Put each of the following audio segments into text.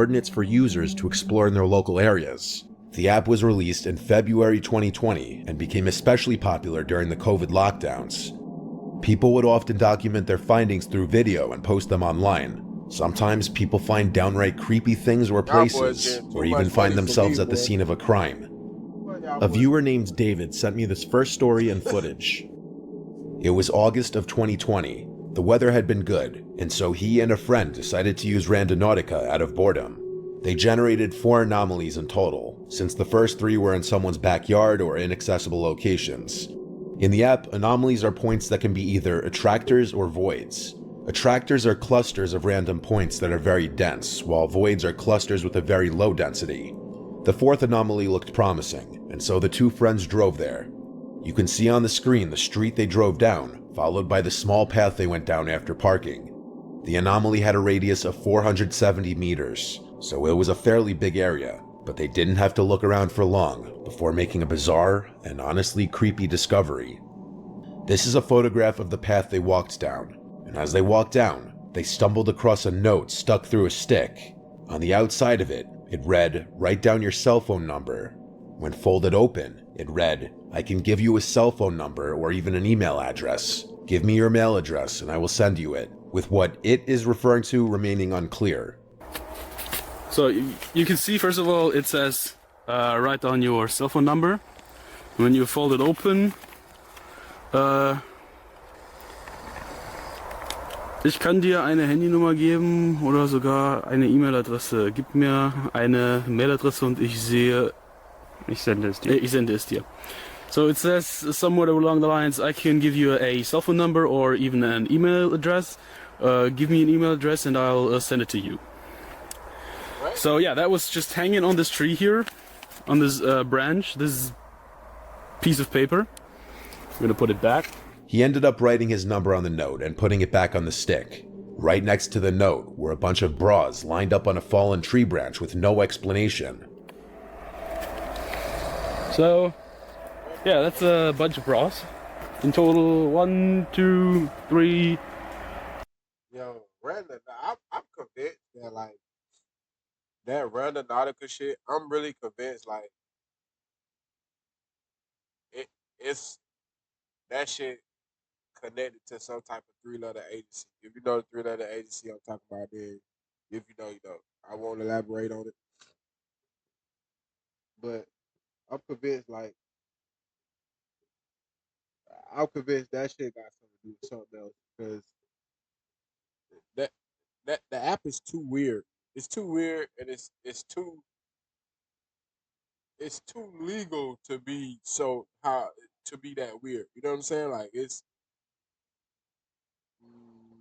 coordinates for users to explore in their local areas. The app was released in February 2020 and became especially popular during the COVID lockdowns. People would often document their findings through video and post them online. Sometimes people find downright creepy things or places, or even find themselves at the scene of a crime. A viewer named David sent me this first story and footage. It was August of 2020. The weather had been good, and so he and a friend decided to use Randonautica out of boredom. They generated 4 anomalies in total, since the first 3 were in someone's backyard or inaccessible locations. In the app, anomalies are points that can be either attractors or voids. Attractors are clusters of random points that are very dense, while voids are clusters with a very low density. The 4th anomaly looked promising, and so the 2 friends drove there. You can see on the screen the street they drove down, followed by the small path they went down after parking. The anomaly had a radius of 470 meters, so it was a fairly big area, but they didn't have to look around for long before making a bizarre and honestly creepy discovery. This is a photograph of the path they walked down, and as they walked down, they stumbled across a note stuck through a stick. On the outside of it, it read, "Write down your cell phone number." When folded open, it read, "I can give you a cell phone number or even an email address. Give me your mail address and I will send you it," with what it is referring to remaining unclear. So you can see, first of all, it says write down your cell phone number. When you fold it open, ich kann dir eine Handynummer geben oder sogar eine E-Mail-Adresse. Gib mir eine Mailadresse und ich sende es dir. So it says somewhere along the lines, I can give you a cell phone number or even an email address. Give me an email address and I'll send it to you. Right. So yeah, that was just hanging on this tree here, on this branch, this piece of paper. I'm gonna put it back. He ended up writing his number on the note and putting it back on the stick. Right next to the note were a bunch of bras lined up on a fallen tree branch with no explanation. So, yeah, that's a bunch of bras. In total, 1, 2, 3. Yo, I'm convinced that like that Randonautica shit. I'm really convinced like it's that shit connected to some type of 3-letter agency. If you know the 3-letter agency I'm talking about, then if you know, you know. I won't elaborate on it, but I'm convinced like I'm convinced that shit got something to do with something else because that the app is too weird. It's too weird and it's too legal to be so how to be that weird. You know what I'm saying? Like it's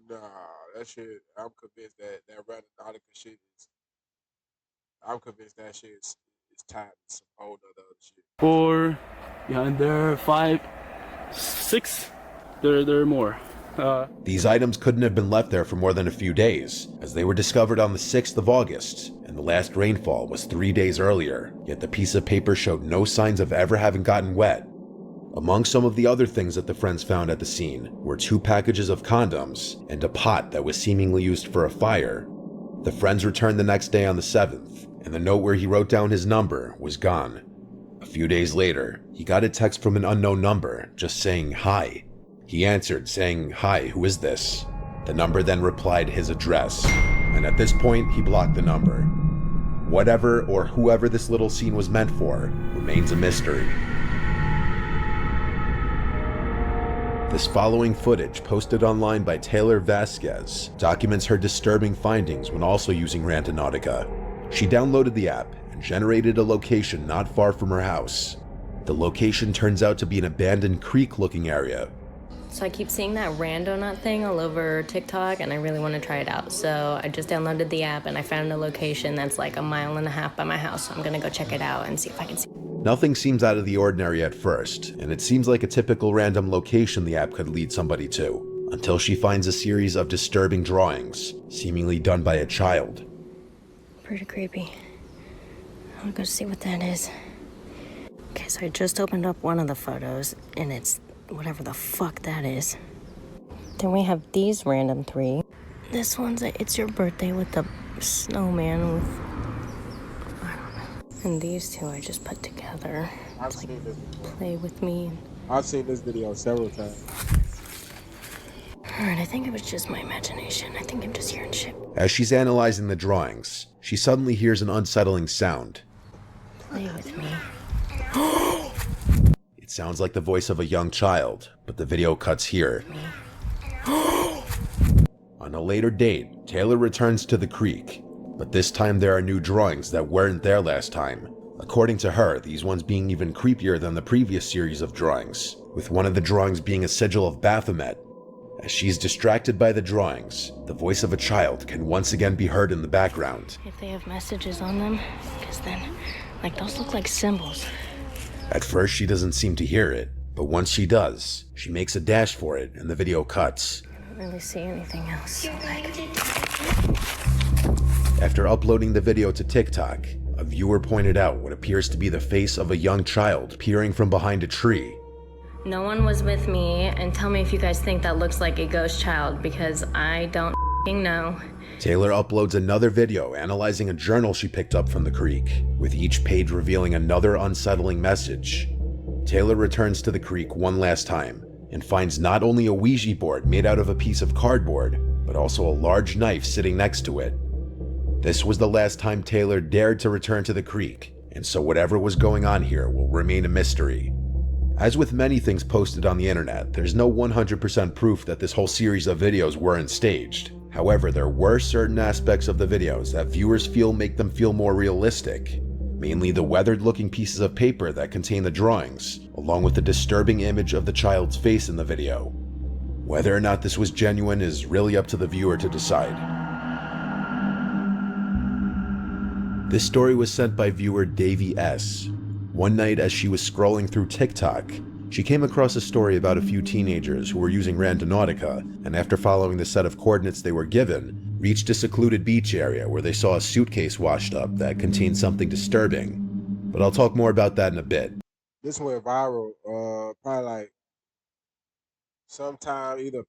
nah that shit. I'm convinced that Randonautica shit is. I'm convinced that shit is tied to some whole other shit. 4, yeah, and there are 5, 6. There are more. These items couldn't have been left there for more than a few days, as they were discovered on the 6th of August, and the last rainfall was 3 days earlier, yet the piece of paper showed no signs of ever having gotten wet. Among some of the other things that the friends found at the scene were 2 packages of condoms and a pot that was seemingly used for a fire. The friends returned the next day on the 7th, and the note where he wrote down his number was gone. A few days later, he got a text from an unknown number just saying hi. He answered saying, "Hi, who is this?" The number then replied his address, and at this point he blocked the number. Whatever or whoever this little scene was meant for remains a mystery. This following footage, posted online by Taylor Vasquez, documents her disturbing findings when also using Randonautica. She downloaded the app and generated a location not far from her house. The location turns out to be an abandoned creek-looking area. So I keep seeing that Randonut thing all over TikTok and I really want to try it out. So I just downloaded the app and I found a location that's like 1.5 miles by my house. So I'm gonna go check it out and see if I can see. Nothing seems out of the ordinary at first, and it seems like a typical random location the app could lead somebody to, until she finds a series of disturbing drawings, seemingly done by a child. Pretty creepy. I'll go see what that is. Okay, so I just opened up one of the photos and it's whatever the fuck that is. Then we have these random 3. This one's a "It's Your Birthday" with the snowman with And these two I just put together. I've It's like, seen this. play with me. I've seen this video several times. Alright, I think it was just my imagination. I think I'm just hearing shit. As she's analyzing the drawings, she suddenly hears an unsettling sound. Play with me. It sounds like the voice of a young child, but the video cuts here. On a later date, Taylor returns to the creek, but this time there are new drawings that weren't there last time. According to her, these ones being even creepier than the previous series of drawings, with one of the drawings being a sigil of Baphomet. As she's distracted by the drawings, the voice of a child can once again be heard in the background. If they have messages on them, because then, like, those look like symbols. At first, she doesn't seem to hear it, but once she does, she makes a dash for it and the video cuts. I don't really see anything else, so like... After uploading the video to TikTok, a viewer pointed out what appears to be the face of a young child peering from behind a tree. No one was with me, and tell me if you guys think that looks like a ghost child, because I don't know. Taylor uploads another video analyzing a journal she picked up from the creek, with each page revealing another unsettling message. Taylor returns to the creek one last time, and finds not only a Ouija board made out of a piece of cardboard, but also a large knife sitting next to it. This was the last time Taylor dared to return to the creek, and so whatever was going on here will remain a mystery. As with many things posted on the internet, there's no 100% proof that this whole series of videos weren't staged. However, there were certain aspects of the videos that viewers feel make them feel more realistic, mainly the weathered-looking pieces of paper that contain the drawings, along with the disturbing image of the child's face in the video. Whether or not this was genuine is really up to the viewer to decide. This story was sent by viewer Davey S. One night as she was scrolling through TikTok, she came across a story about a few teenagers who were using Randonautica, and after following the set of coordinates they were given, reached a secluded beach area where they saw a suitcase washed up that contained something disturbing. But I'll talk more about that in a bit. This went viral, probably like sometime either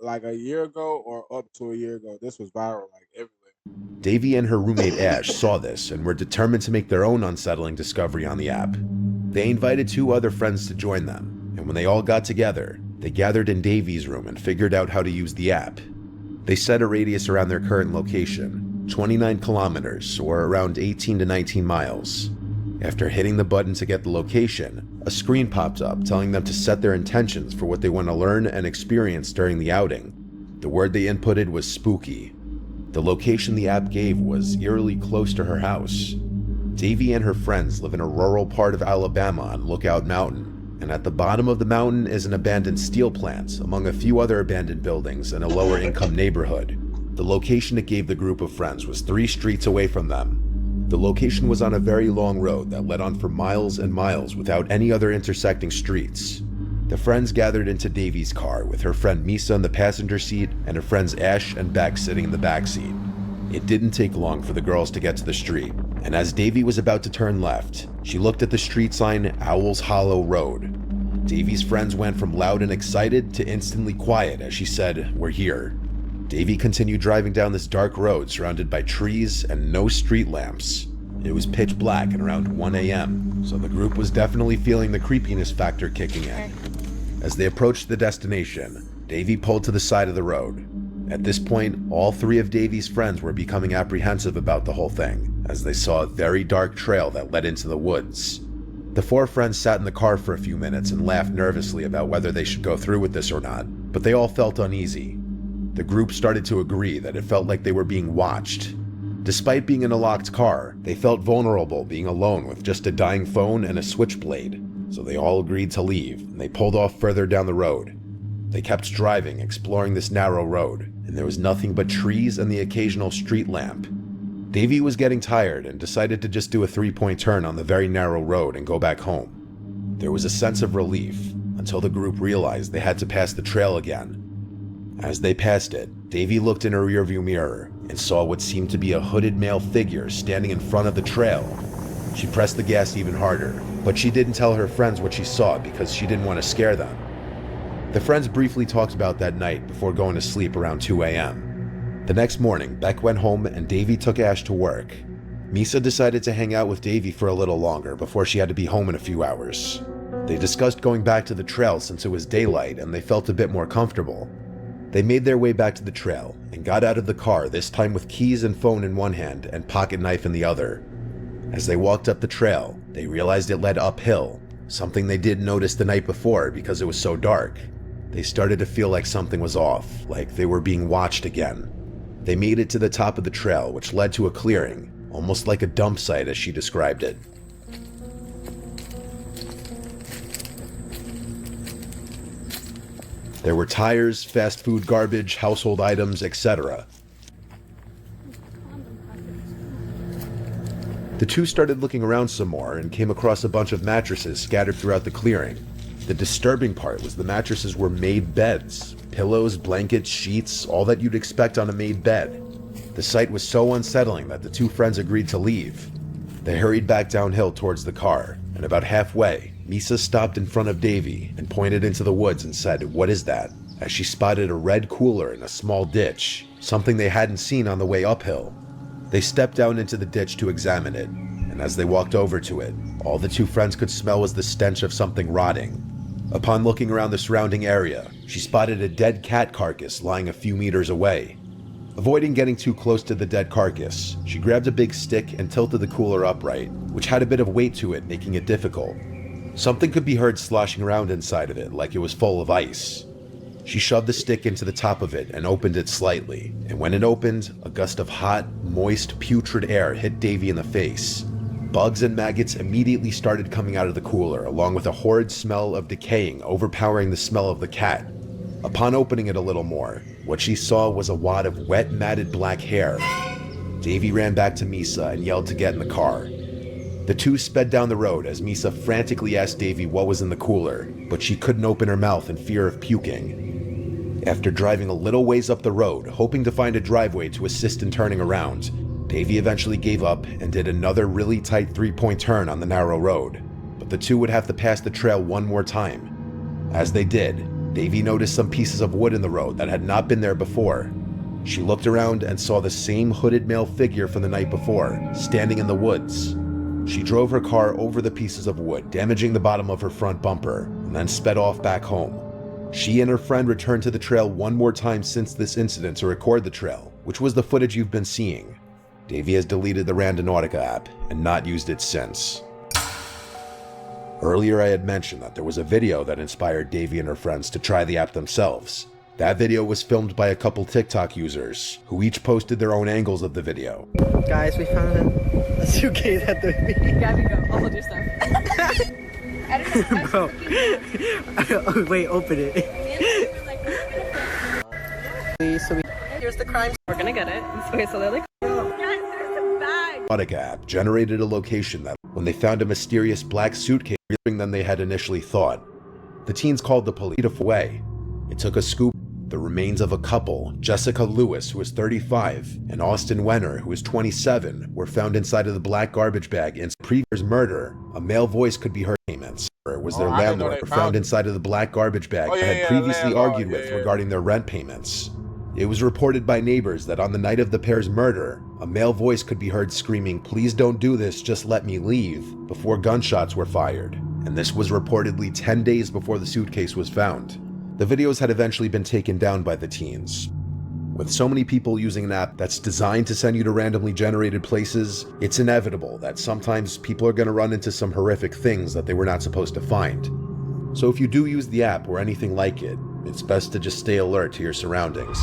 like a year ago or up to a year ago. This was viral like everywhere. Davey and her roommate Ash saw this and were determined to make their own unsettling discovery on the app. They invited 2 other friends to join them, and when they all got together, they gathered in Davey's room and figured out how to use the app. They set a radius around their current location, 29 kilometers, or around 18 to 19 miles. After hitting the button to get the location, a screen popped up telling them to set their intentions for what they want to learn and experience during the outing. The word they inputted was spooky. The location the app gave was eerily close to her house. Davey and her friends live in a rural part of Alabama on Lookout Mountain, and at the bottom of the mountain is an abandoned steel plant among a few other abandoned buildings in a lower income neighborhood. The location it gave the group of friends was 3 streets away from them. The location was on a very long road that led on for miles and miles without any other intersecting streets. The friends gathered into Davey's car with her friend Misa in the passenger seat and her friends Ash and Beck sitting in the back seat. It didn't take long for the girls to get to the street, and as Davey was about to turn left, she looked at the street sign Owl's Hollow Road. Davey's friends went from loud and excited to instantly quiet as she said, "We're here." Davey continued driving down this dark road surrounded by trees and no street lamps. It was pitch black at around 1 a.m., so the group was definitely feeling the creepiness factor kicking in. As they approached the destination, Davey pulled to the side of the road. At this point, all 3 of Davey's friends were becoming apprehensive about the whole thing, as they saw a very dark trail that led into the woods. The 4 friends sat in the car for a few minutes and laughed nervously about whether they should go through with this or not, but they all felt uneasy. The group started to agree that it felt like they were being watched. Despite being in a locked car, they felt vulnerable being alone with just a dying phone and a switchblade, so they all agreed to leave, and they pulled off further down the road. They kept driving, exploring this narrow road, and there was nothing but trees and the occasional street lamp. Davey was getting tired and decided to just do a 3-point turn on the very narrow road and go back home. There was a sense of relief, until the group realized they had to pass the trail again. As they passed it, Davey looked in her rearview mirror and saw what seemed to be a hooded male figure standing in front of the trail. She pressed the gas even harder, but she didn't tell her friends what she saw because she didn't want to scare them. The friends briefly talked about that night before going to sleep around 2 a.m. The next morning, Beck went home and Davey took Ash to work. Misa decided to hang out with Davy for a little longer before she had to be home in a few hours. They discussed going back to the trail since it was daylight and they felt a bit more comfortable. They made their way back to the trail and got out of the car, this time with keys and phone in one hand and pocket knife in the other. As they walked up the trail, they realized it led uphill, something they didn't notice the night before because it was so dark. They started to feel like something was off, like they were being watched again. They made it to the top of the trail, which led to a clearing, almost like a dump site as she described it. There were tires, fast food garbage, household items, etc. The two started looking around some more and came across a bunch of mattresses scattered throughout the clearing. The disturbing part was the mattresses were made beds. Pillows, blankets, sheets, all that you'd expect on a made bed. The sight was so unsettling that the two friends agreed to leave. They hurried back downhill towards the car, and about halfway, Misa stopped in front of Davy and pointed into the woods and said, "What is that?" as she spotted a red cooler in a small ditch, something they hadn't seen on the way uphill. They stepped down into the ditch to examine it, and as they walked over to it, all the two friends could smell was the stench of something rotting. Upon looking around the surrounding area, she spotted a dead cat carcass lying a few meters away. Avoiding getting too close to the dead carcass, she grabbed a big stick and tilted the cooler upright, which had a bit of weight to it, making it difficult. Something could be heard sloshing around inside of it like it was full of ice. She shoved the stick into the top of it and opened it slightly, and when it opened, a gust of hot, moist, putrid air hit Davy in the face. Bugs and maggots immediately started coming out of the cooler, along with a horrid smell of decaying overpowering the smell of the cat. Upon opening it a little more, what she saw was a wad of wet, matted black hair. Davy ran back to Misa and yelled to get in the car. The two sped down the road as Misa frantically asked Davy what was in the cooler, but she couldn't open her mouth in fear of puking. After driving a little ways up the road, hoping to find a driveway to assist in turning around, Davy eventually gave up and did another really tight three-point turn on the narrow road, but the two would have to pass the trail one more time. As they did, Davy noticed some pieces of wood in the road that had not been there before. She looked around and saw the same hooded male figure from the night before, standing in the woods. She drove her car over the pieces of wood, damaging the bottom of her front bumper, and then sped off back home. She and her friend returned to the trail one more time since this incident to record the trail, which was the footage you've been seeing. Davy has deleted the Randonautica app and not used it since. Earlier I had mentioned that there was a video that inspired Davy and her friends to try the app themselves. That video was filmed by a couple TikTok users, who each posted their own angles of the video. Guys, we found a suitcase at the Gabby, go. I'll hold your stuff. I don't know. Bro. Oh, wait, open it. Here's the crime. We're gonna get it. Okay, so they're like, guys, there's a bag. Randonautica app generated a location that, when they found a mysterious black suitcase than they had initially thought. The teens called the police away. It took a scoop. The remains of a couple, Jessica Lewis, who was 35, and Austin Wenner, who was 27, were found inside of the black garbage bag in previous murder. A male voice could be heard. Payments was their landlord found inside of the black garbage bag that had previously argued with regarding their rent payments. It was reported by neighbors that on the night of the pair's murder, a male voice could be heard screaming, "Please don't do this, just let me leave," before gunshots were fired. And this was reportedly 10 days before the suitcase was found. The videos had eventually been taken down by the teens. With so many people using an app that's designed to send you to randomly generated places, it's inevitable that sometimes people are going to run into some horrific things that they were not supposed to find. So if you do use the app or anything like it, it's best to just stay alert to your surroundings.